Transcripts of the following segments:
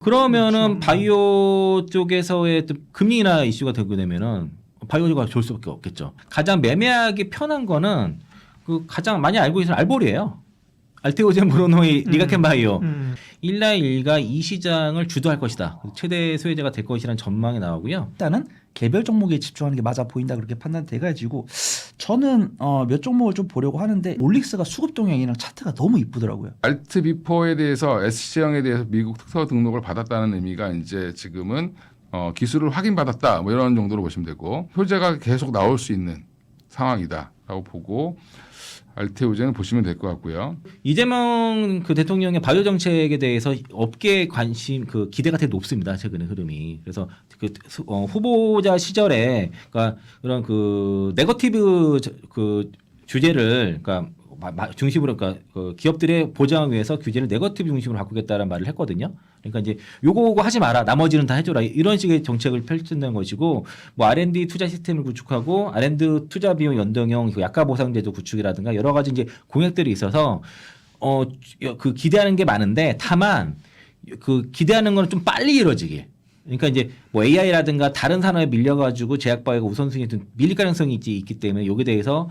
그러면은 바이오 쪽에서의 또 금리 인하 이슈가 되게 되면은 바이오가 좋을 수밖에 없겠죠. 가장 매매하기 편한 거는 그 가장 많이 알고 있는 알보리예요. 알테오젠, 브로노이, 리가켄 바이오. 일라일가 이 시장을 주도할 것이다. 최대 수혜자가 될 것이라는 전망이 나오고요. 일단은 개별 종목에 집중하는 게 맞아 보인다 그렇게 판단돼가지고 저는 몇 종목을 좀 보려고 하는데 올릭스가 수급 동향이랑 차트가 너무 이쁘더라고요. 알트 비포에 대해서 SC형에 대해서 미국 특허 등록을 받았다는 의미가 이제 지금은 기술을 확인받았다 뭐 이런 정도로 보시면 되고 효제가 계속 나올 수 있는 상황이다라고 보고 알테오젠을 보시면 될 것 같고요. 이재명 그 대통령의 바이오 정책에 대해서 업계 관심 그 기대가 되게 높습니다. 최근에 흐름이. 그래서 그 후보자 시절에 그러니까 그런 그 네거티브 그 규제를 그러니까 중심으로 그러니까 그 기업들의 보장을 위해서 규제를 네거티브 중심으로 바꾸겠다는 말을 했거든요. 그러니까 이제 요거 하지 마라, 나머지는 다 해줘라 이런 식의 정책을 펼친다는 것이고 뭐 R&D 투자 시스템을 구축하고 R&D 투자 비용 연동형 그 약가 보상 제도 구축이라든가 여러 가지 이제 공약들이 있어서 그 기대하는 게 많은데 다만 그 기대하는 거는 좀 빨리 이루어지게. 그러니까 이제 뭐 AI라든가 다른 산업에 밀려가지고 제약바이오가 우선순위에 좀 밀릴 가능성이 있기 때문에 여기에 대해서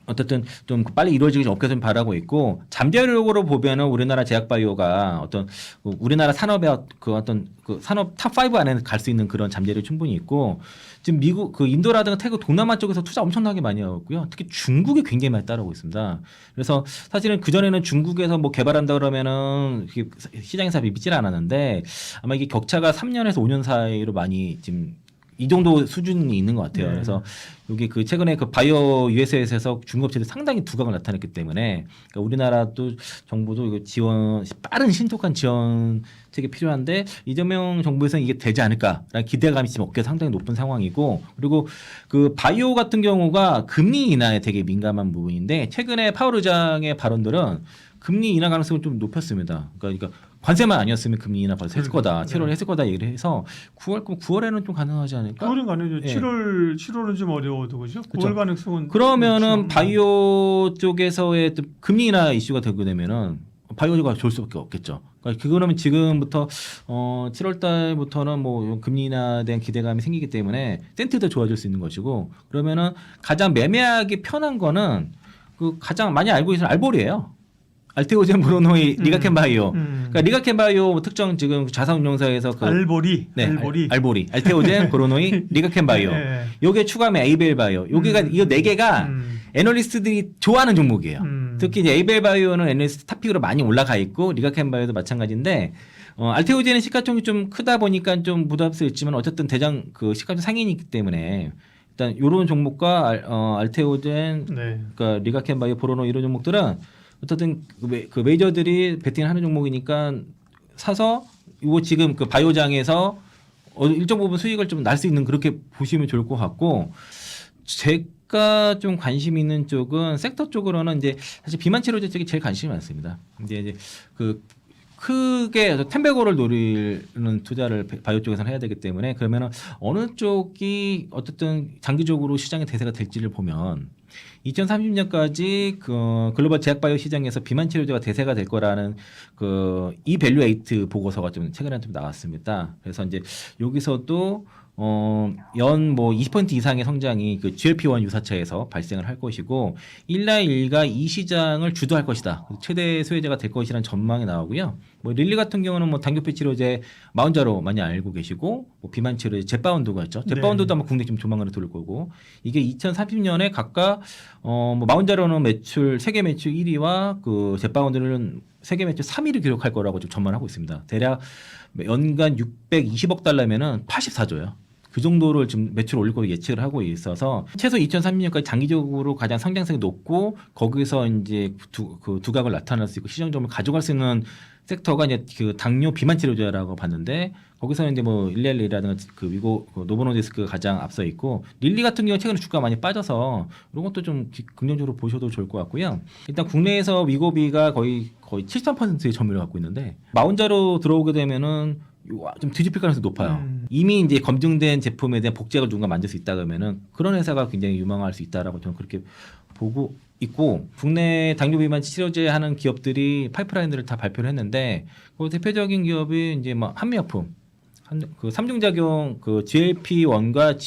어쨌든 좀 빨리 이루어지기 업계에서 좀 바라고 있고 잠재력으로 보면은 우리나라 제약바이오가 어떤 우리나라 산업의 그 어떤 그 산업 탑5 안에 갈 수 있는 그런 잠재력이 충분히 있고 지금 미국 그 인도라든가 태국 동남아 쪽에서 투자 엄청나게 많이 하고 있고요. 특히 중국이 굉장히 많이 따라오고 있습니다. 그래서 사실은 그 전에는 중국에서 뭐 개발한다 그러면은 시장에서 믿질 않았는데 아마 이게 격차가 3년에서 5년 사이로 많이 지금 이 정도 수준이 있는 것 같아요. 그래서 여기 그 최근에 그 바이오 US에서 중국업체들이 상당히 두각을 나타냈기 때문에 그러니까 우리나라도 정부도 이거 지원 빠른 신속한 지원책이 필요한데 이재명 정부에서는 이게 되지 않을까라는 기대감이 지금 업계에 상당히 높은 상황이고 그리고 그 바이오 같은 경우가 금리 인하에 되게 민감한 부분인데 최근에 파월 의장의 발언들은 금리 인하 가능성을 좀 높였습니다. 그러니까 관세만 아니었으면 금리 인하 벌써 했을 거다. 7월에 했을 거다 얘기를 해서 9월에는 좀 가능하지 않을까? 9월은 가능하죠. 예. 7월은 좀 어려워도 그죠? 9월 가능성은 그러면은 바이오 쪽에서의 또 금리 인하 이슈가 되게 되면은 바이오가 좋을 수밖에 없겠죠. 그러니까 그거는 지금부터 7월 달부터는 뭐 금리 인하에 대한 기대감이 생기기 때문에 센트도 좋아질 수 있는 것이고 그러면은 가장 매매하기 편한 거는 그 가장 많이 알고 있는 알보리예요. 알테오젠, 브로노이, 리가켄 바이오. 그러니까 리가켄 바이오 특정 지금 자산운용사에서 그 알보리, 네, 알보리, 알보리, 알테오젠, 브로노이, 리가켄 바이오. 네. 요게 추가하면 에이벨 바이오. 여기가 이 네 개가 애널리스트들이 좋아하는 종목이에요. 특히 이제 에이벨 바이오는 애널리스트 탑픽으로 많이 올라가 있고 리가켄 바이오도 마찬가지인데 알테오젠은 시가총이 좀 크다 보니까 좀 부담스럽지만 어쨌든 대장 그 시가총 상인이기 때문에 일단 요런 종목과 알테오젠, 네. 그러니까 리가켄 바이오, 브로노 이런 종목들은 어쨌든 그 메이저들이 베팅하는 종목이니까 사서 이거 지금 그 바이오장에서 일정 부분 수익을 좀 날 수 있는 그렇게 보시면 좋을 것 같고 제가 좀 관심 있는 쪽은 섹터 쪽으로는 이제 사실 비만 치료제 쪽이 제일 관심이 많습니다. 이제 그 크게 10배고를 노리는 투자를 바이오 쪽에서는 해야 되기 때문에 그러면은 어느 쪽이 어쨌든 장기적으로 시장의 대세가 될지를 보면 2030년까지 그 글로벌 제약바이오 시장에서 비만 치료제가 대세가 될 거라는 그 이밸류에이트 보고서가 좀 최근에 좀 나왔습니다. 그래서 이제 여기서도 연 뭐 20% 이상의 성장이 그 GLP-1 유사차에서 발생을 할 것이고 일라일가 이 시장을 주도할 것이다. 최대 수혜자가 될 것이라는 전망이 나오고요. 뭐 릴리 같은 경우는 뭐 당뇨폐 치료제 마운자로 많이 알고 계시고 뭐 비만 치료제 제바운드가 있죠. 제바운드도 아마 국내 좀 조만간에 들어올 거고 이게 2030년에 각각 뭐 마운자로는 매출 세계 매출 1위와 그 제바운드는 세계 매출 3위를 기록할 거라고 좀 전망하고 있습니다. 대략 연간 620억 달러면은 84조예요. 그 정도를 지금 매출 올릴 거로 예측을 하고 있어서 최소 2030년까지 장기적으로 가장 성장성이 높고 거기서 이제 그 두각을 나타낼 수 있고 시장 점을 가져갈 수 있는 섹터가 이제 그 당뇨 비만 치료제라고 봤는데 거기서는 이제 뭐 일렐리라든가 그 미국 그 노보노디스크가 가장 앞서 있고 릴리 같은 경우 최근에 주가가 많이 빠져서 이런 것도 좀 긍정적으로 보셔도 좋을 것 같고요. 일단 국내에서 위고비가 거의 73%의 점유율을 갖고 있는데 마운자로 들어오게 되면은 좀 뒤집힐 가능성이 높아요. 이미 이제 검증된 제품에 대한 복제가 누군가 만들 수 있다 그러면은 그런 회사가 굉장히 유망할 수 있다라고 저는 그렇게 보고 있고, 국내 당뇨 비만 치료제 하는 기업들이 파이프라인들을 다 발표를 했는데 그 대표적인 기업이 이제 뭐 한미약품, 그 삼중작용 그 GLP-1과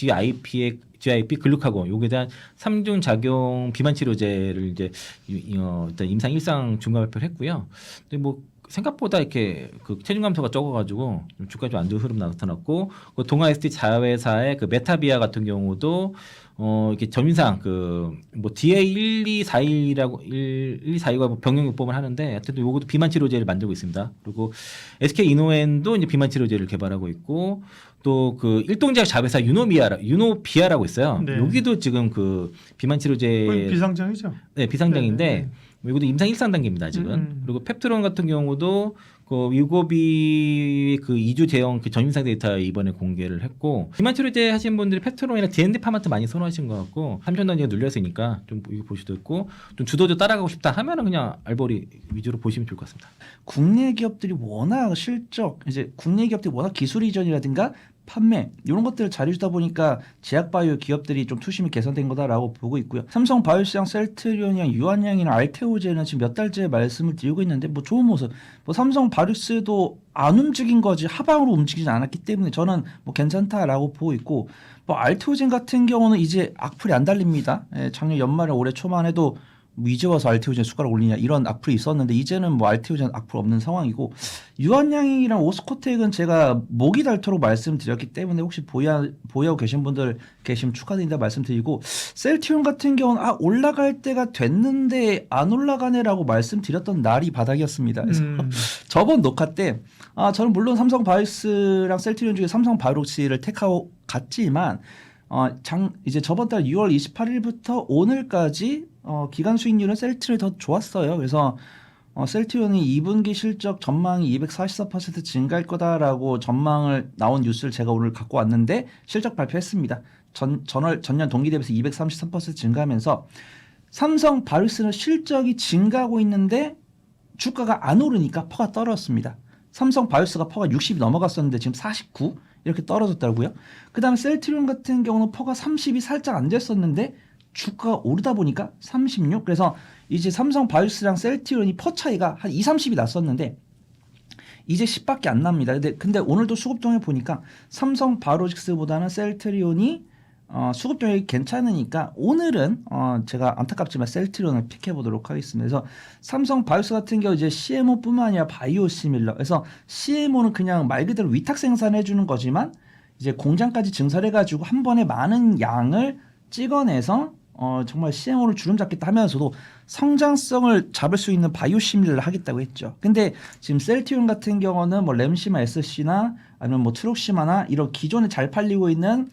GIP 글루카곤 요게 대한 삼중작용 비만 치료제를 이제 일단 임상 1상 중간 발표를 했고요. 근데 뭐 생각보다 이렇게 그 체중 감소가 적어가지고 주가 좀 안 좋은 흐름 나타났고, 그 동아 ST 자회사의 그 메타비아 같은 경우도 이렇게 점유상 그 뭐 DA12412라고 1242가 뭐 병용요법을 하는데 하여튼 요것도 비만 치료제를 만들고 있습니다. 그리고 SK 이노엔도 이제 비만 치료제를 개발하고 있고, 또 그 일동제약 자회사 유노비아라고 있어요. 네. 여기도 지금 그 비만 치료제 거의 비상장이죠. 네, 비상장인데 네. 이것도 임상 1상 단계입니다, 지금. 그리고 펩트론 같은 경우도 그 위고비 그 2주 제형 그 전임상 데이터 이번에 공개를 했고, 비만 치료제 하시는 분들이 펩트론이나 D&D 파마트 많이 선호하신 것 같고 3천 단위가 눌렸으니까 좀 이거 보시도 있고, 좀 주도주 따라가고 싶다 하면은 그냥 알보리 위주로 보시면 좋을 것 같습니다. 국내 기업들이 워낙 실적, 이제 국내 기업들이 워낙 기술 이전이라든가 판매 이런 것들을 잘해주다 보니까 제약바이오 기업들이 좀 투심이 개선된 거다라고 보고 있고요. 삼성 바이오시장, 셀트리온이랑 유한양이랑 알테오제는 지금 몇 달째 말씀을 드리고 있는데 뭐 좋은 모습. 뭐 삼성 바이오스도 안 움직인 거지 하방으로 움직이지 않았기 때문에 저는 뭐 괜찮다라고 보고 있고, 뭐 알테오젠 같은 경우는 이제 악플이 안 달립니다. 작년 연말에 올해 초만 해도 뭐 이제 와서 알테오젠 숟가락 올리냐 이런 악플이 있었는데 이제는 뭐 알테오젠 악플 없는 상황이고, 유한양이랑 오스코텍은 제가 목이 닳도록 말씀드렸기 때문에 혹시 보유하고 계신 분들 계시면 축하드린다 말씀드리고, 셀티온 같은 경우는 올라갈 때가 됐는데 안 올라가네라고 말씀드렸던 날이 바닥이었습니다. 그래서 저번 녹화 때 저는 물론 삼성 바이오스랑 셀티온 중에 삼성 바이오록스를 택하고 갔지만 이제 저번 달 6월 28일부터 오늘까지 기간 수익률은 셀트리온이 더 좋았어요. 그래서 셀트리온이 2분기 실적 전망이 244% 증가할 거다라고 전망을 나온 뉴스를 제가 오늘 갖고 왔는데 실적 발표했습니다. 전년 동기 대비해서 233% 증가하면서 삼성 바이오스는 실적이 증가하고 있는데 주가가 안 오르니까 퍼가 떨어졌습니다. 삼성 바이오스가 퍼가 60이 넘어갔었는데 지금 49 이렇게 떨어졌더라고요. 그다음에 셀트리온 같은 경우는 퍼가 30이 살짝 안 됐었는데 주가가 오르다 보니까 36. 그래서 이제 삼성 바이오스랑 셀트리온이 퍼 차이가 한 2, 30이 났었는데 이제 10밖에 안 납니다. 근데 오늘도 수급 동향 보니까 삼성 바이오로직스보다는 셀트리온이 수급 동향이 괜찮으니까 오늘은 제가 안타깝지만 셀트리온을 픽해 보도록 하겠습니다. 그래서 삼성 바이오스 같은 경우 이제 CMO뿐만 아니라 바이오시밀러. 그래서 CMO는 그냥 말 그대로 위탁 생산해 주는 거지만 이제 공장까지 증설해 가지고 한 번에 많은 양을 찍어내서 정말 CMO를 주름잡겠다 하면서도 성장성을 잡을 수 있는 바이오시밀러를 하겠다고 했죠. 근데 지금 셀티온 같은 경우는 뭐 램시마 SC나 아니면 뭐 트록시마나 이런 기존에 잘 팔리고 있는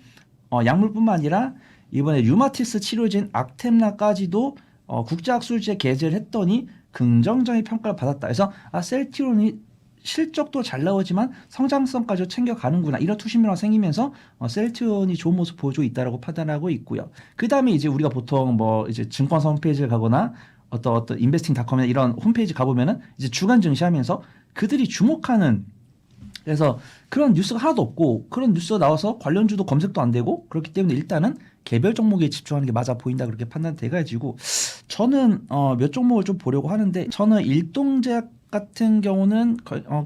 약물뿐만 아니라 이번에 류마티스 치료제인 악템라까지도 국제학술지에 게재를 했더니 긍정적인 평가를 받았다. 그래서 셀티온이 실적도 잘 나오지만 성장성까지 챙겨가는구나 이런 투심이랑 생기면서 셀트리온이 좋은 모습 보여주고 있다라고 판단하고 있고요. 그 다음에 이제 우리가 보통 뭐 이제 증권사 홈페이지를 가거나 어떤 인베스팅닷컴이나 이런 홈페이지 가보면은 이제 주간 증시하면서 그들이 주목하는, 그래서 그런 뉴스가 하나도 없고 그런 뉴스가 나와서 관련주도 검색도 안 되고 그렇기 때문에 일단은 개별 종목에 집중하는 게 맞아 보인다 그렇게 판단돼가지고 저는 몇 종목을 좀 보려고 하는데, 저는 일동제약 같은 경우는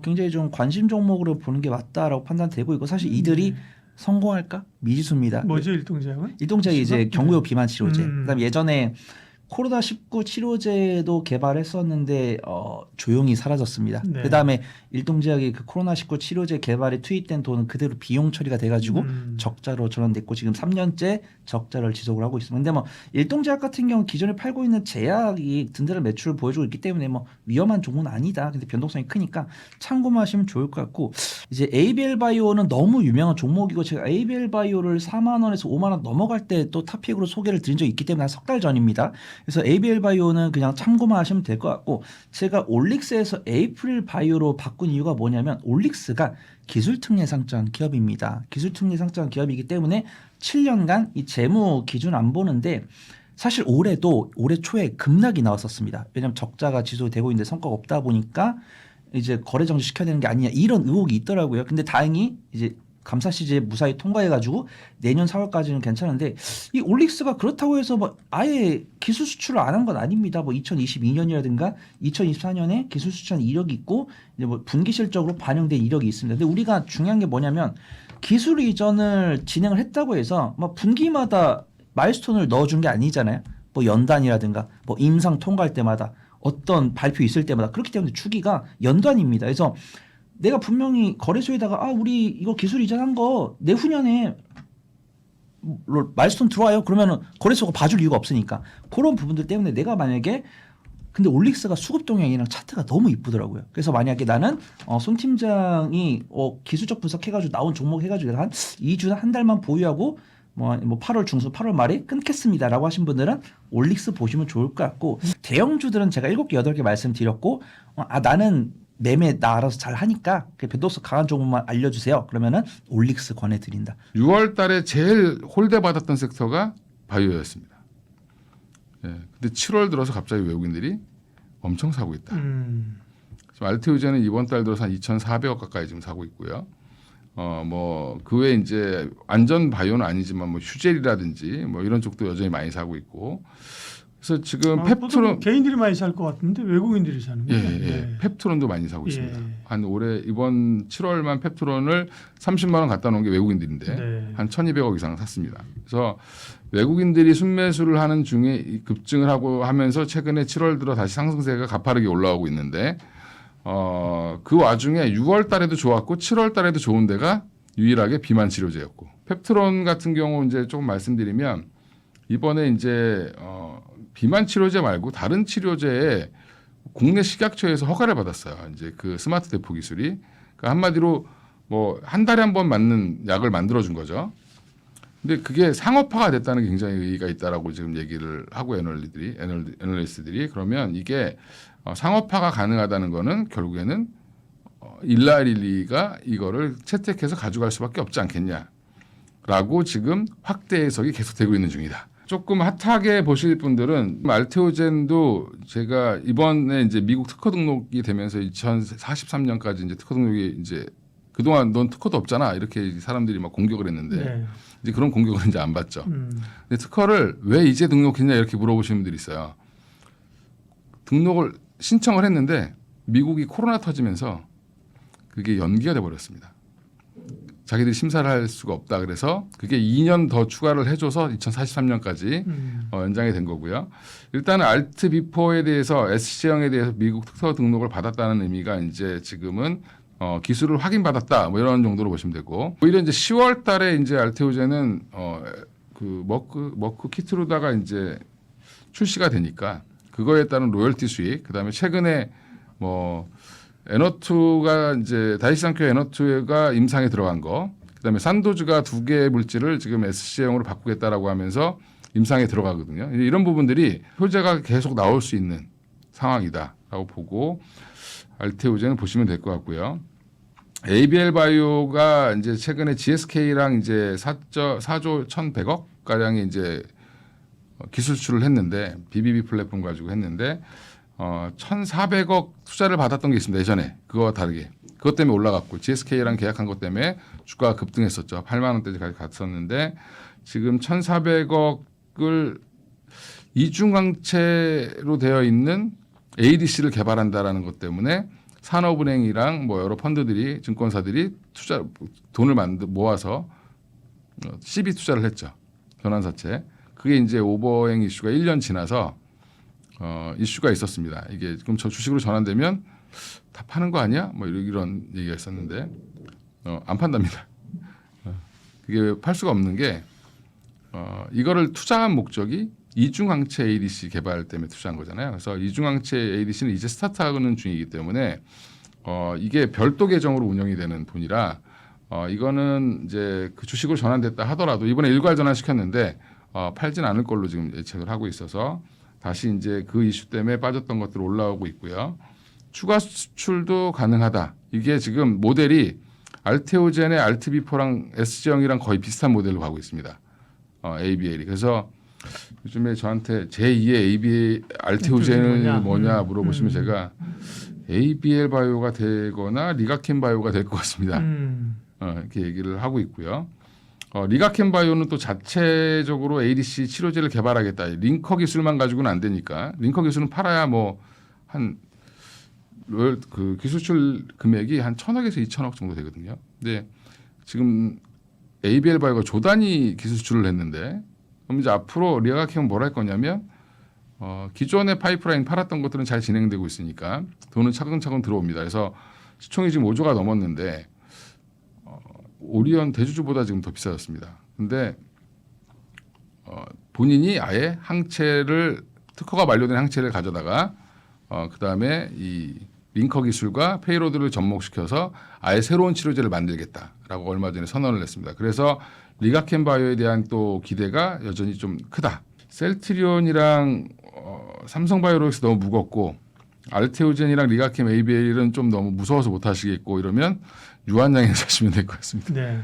굉장히 좀 관심 종목으로 보는 게 맞다라고 판단되고 있고, 사실 이들이 성공할까 미지수입니다. 뭐죠 일동제약은? 일동제약이 이제 경구용 비만 치료제. 음. 그다음에 예전에 코로나19 치료제도 개발했었는데 조용히 사라졌습니다. 네. 그다음에 일동제약이 그 코로나19 치료제 개발에 투입된 돈은 그대로 비용 처리가 돼가지고 적자로 전환됐고 지금 3년째 적자를 지속을 하고 있습니다. 근데 뭐 일동제약 같은 경우 기존에 팔고 있는 제약이 든든한 매출을 보여주고 있기 때문에 뭐 위험한 종목은 아니다. 근데 변동성이 크니까 참고만 하시면 좋을 것 같고, 이제 ABL 바이오는 너무 유명한 종목이고 제가 ABL 바이오를 4만 원에서 5만 원 넘어갈 때 또 탑픽으로 소개를 드린 적이 있기 때문에 한 석 달 전입니다. 그래서 ABL 바이오는 그냥 참고만 하시면 될 것 같고, 제가 올릭스에서 에이프릴 바이오로 바꾼 이유가 뭐냐면 올릭스가 기술특례 상장 기업입니다. 기술특례 상장 기업이기 때문에 7년간 이 재무 기준 안 보는데 사실 올해 초에 급락이 나왔었습니다. 왜냐하면 적자가 지속되고 있는데 성과가 없다 보니까 이제 거래 정지 시켜야 되는 게 아니냐 이런 의혹이 있더라고요. 근데 다행히 이제 감사 시제 무사히 통과해가지고 내년 4월까지는 괜찮은데 이 올릭스가 그렇다고 해서 뭐 아예 기술 수출을 안 한 건 아닙니다. 뭐 2022년이라든가 2024년에 기술 수출한 이력이 있고 이제 뭐 분기 실적으로 반영된 이력이 있습니다. 근데 우리가 중요한 게 뭐냐면 기술 이전을 진행을 했다고 해서 막 분기마다 마일스톤을 넣어준 게 아니잖아요. 뭐 연단이라든가 뭐 임상 통과할 때마다 어떤 발표 있을 때마다 그렇기 때문에 주기가 연단입니다. 그래서 내가 분명히 거래소에다가 우리 이거 기술 이전한 거 내후년에 마일스톤 들어와요. 그러면은 거래소가 봐줄 이유가 없으니까 그런 부분들 때문에 내가 만약에 근데 올릭스가 수급 동향이랑 차트가 너무 이쁘더라고요. 그래서 만약에 나는 손 팀장이 기술적 분석해가지고 나온 종목 해가지고 내가 한 2주 한 달만 보유하고 뭐 8월 중순 8월 말에 끊겠습니다라고 하신 분들은 올릭스 보시면 좋을 것 같고 대형주들은 제가 7개 8개 말씀드렸고 나는 매매 나 알아서 잘 하니까 변동성 강한 종목만 알려주세요. 그러면은 올릭스 권해드린다. 6월 달에 제일 홀대 받았던 섹터가 바이오였습니다. 예. 근데 7월 들어서 갑자기 외국인들이 엄청 사고 있다. 지금 알테오젠은 이번 달 들어서 한 2,400억 가까이 지금 사고 있고요. 뭐 그 외에 이제 완전 바이오는 아니지만 뭐 휴젤이라든지 뭐 이런 쪽도 여전히 많이 사고 있고. 그래서 지금 펩트론 개인들이 많이 살 것 같은데 외국인들이 사는 거예요. 예. 펩트론도 많이 사고 있습니다. 예. 한 올해 이번 7월만 펩트론을 30만 원 갖다 놓은 게 외국인들인데 네. 한 1,200억 이상 샀습니다. 그래서 외국인들이 순매수를 하는 중에 급증을 하고 하면서 최근에 7월 들어 다시 상승세가 가파르게 올라오고 있는데 그 와중에 6월 달에도 좋았고 7월 달에도 좋은 데가 유일하게 비만 치료제였고 펩트론 같은 경우 이제 조금 말씀드리면 이번에 이제 비만 치료제 말고 다른 치료제에 국내 식약처에서 허가를 받았어요. 이제 그 스마트 대포 기술이 그러니까 한마디로 뭐 한 달에 한 번 맞는 약을 만들어 준 거죠. 근데 그게 상업화가 됐다는 게 굉장히 의의가 있다라고 지금 얘기를 하고 애널리스트들이 그러면 이게 상업화가 가능하다는 거는 결국에는 일라릴리가 이거를 채택해서 가져갈 수밖에 없지 않겠냐라고 지금 확대 해석이 계속되고 있는 중이다. 조금 핫하게 보실 분들은 알테오젠도 제가 이번에 이제 미국 특허 등록이 되면서 2043년까지 이제 특허 등록이 이제 그동안 넌 특허도 없잖아 이렇게 사람들이 막 공격을 했는데 네. 이제 그런 공격을 이제 안 받죠. 근데 특허를 왜 이제 등록했냐 이렇게 물어보시는 분들이 있어요. 등록을 신청을 했는데 미국이 코로나 터지면서 그게 연기가 돼 버렸습니다. 자기들이 심사를 할 수가 없다 그래서 그게 2년 더 추가를 해줘서 2043년까지 연장이 된 거고요. 일단은 알트 비포에 대해서 SC형에 대해서 미국 특허 등록을 받았다는 의미가 이제 지금은 기술을 확인받았다 뭐 이런 정도로 보시면 되고 오히려 이제 10월 달에 이제 알테오젠은 그 머크 키트루다가 이제 출시가 되니까 그거에 따른 로열티 수익 그다음에 최근에 뭐 에너투가 이제 다이시상큐 에너투가 임상에 들어간 거 그다음에 산도즈가 2개의 물질을 지금 SC형으로 바꾸겠다라고 하면서 임상에 들어가거든요. 이런 부분들이 효제가 계속 나올 수 있는 상황이다라고 보고 알테오젠을 보시면 될 것 같고요. ABL 바이오가 이제 최근에 GSK랑 이제 4조 1,100억 가량의 이제 기술 수출을 했는데 BBB 플랫폼 가지고 했는데 1,400억 투자를 받았던 게 있습니다. 예전에 그거와 다르게 그것 때문에 올라갔고 GSK랑 계약한 것 때문에 주가가 급등했었죠. 8만 원대까지 갔었는데 지금 1,400억을 이중강체로 되어 있는 ADC를 개발한다라는 것 때문에 산업은행이랑 뭐 여러 펀드들이 증권사들이 돈을 모아서 CB 투자를 했죠. 전환사채. 그게 이제 오버행 이슈가 1년 지나서 이슈가 있었습니다. 이게 그럼 저 주식으로 전환되면 다 파는 거 아니야? 뭐 이런 얘기가 있었는데 안 판답니다. 그게 팔 수가 없는 게 이거를 투자한 목적이 이중항체 ADC 개발 때문에 투자한 거잖아요. 그래서 이중항체 ADC는 이제 스타트하는 중이기 때문에 이게 별도 계정으로 운영이 되는 돈이라 이거는 이제 그 주식으로 전환됐다 하더라도 이번에 일괄 전환시켰는데 팔진 않을 걸로 지금 예측을 하고 있어서 다시 이제 그 이슈 때문에 빠졌던 것들 올라오고 있고요. 추가 수출도 가능하다. 이게 지금 모델이 알테오젠의 알트비포랑 SG형이랑 거의 비슷한 모델로 가고 있습니다. ABL이. 그래서 요즘에 저한테 제2의 ABL 알테오젠은 뭐냐 물어보시면 제가 ABL 바이오가 되거나 리가킨 바이오가 될 것 같습니다. 이렇게 얘기를 하고 있고요. 리가켄 바이오는 또 자체적으로 ADC 치료제를 개발하겠다. 링커 기술만 가지고는 안 되니까 링커 기술은 팔아야 뭐 한 그 기술출 금액이 한 1,000억에서 2,000억 정도 되거든요. 근데 지금 ABL 바이오가 조 단위 기술 수출을 했는데 그럼 이제 앞으로 리가켄은 뭘 할 거냐면 기존의 파이프라인 팔았던 것들은 잘 진행되고 있으니까 돈은 차근차근 들어옵니다. 그래서 시총이 지금 5조가 넘었는데 오리온 대주주보다 지금 더 비싸졌습니다. 근데 본인이 아예 항체를 특허가 만료된 항체를 가져다가 그 다음에 이 링커 기술과 페이로드를 접목시켜서 아예 새로운 치료제를 만들겠다라고 얼마 전에 선언을 했습니다. 그래서 리가켄 바이오에 대한 또 기대가 여전히 좀 크다. 셀트리온이랑 삼성바이오로직스 너무 무겁고 알테오젠이랑 리가켄 ABL은 좀 너무 무서워서 못 하시겠고 이러면 유한양에 사시면 될 것 같습니다. 네.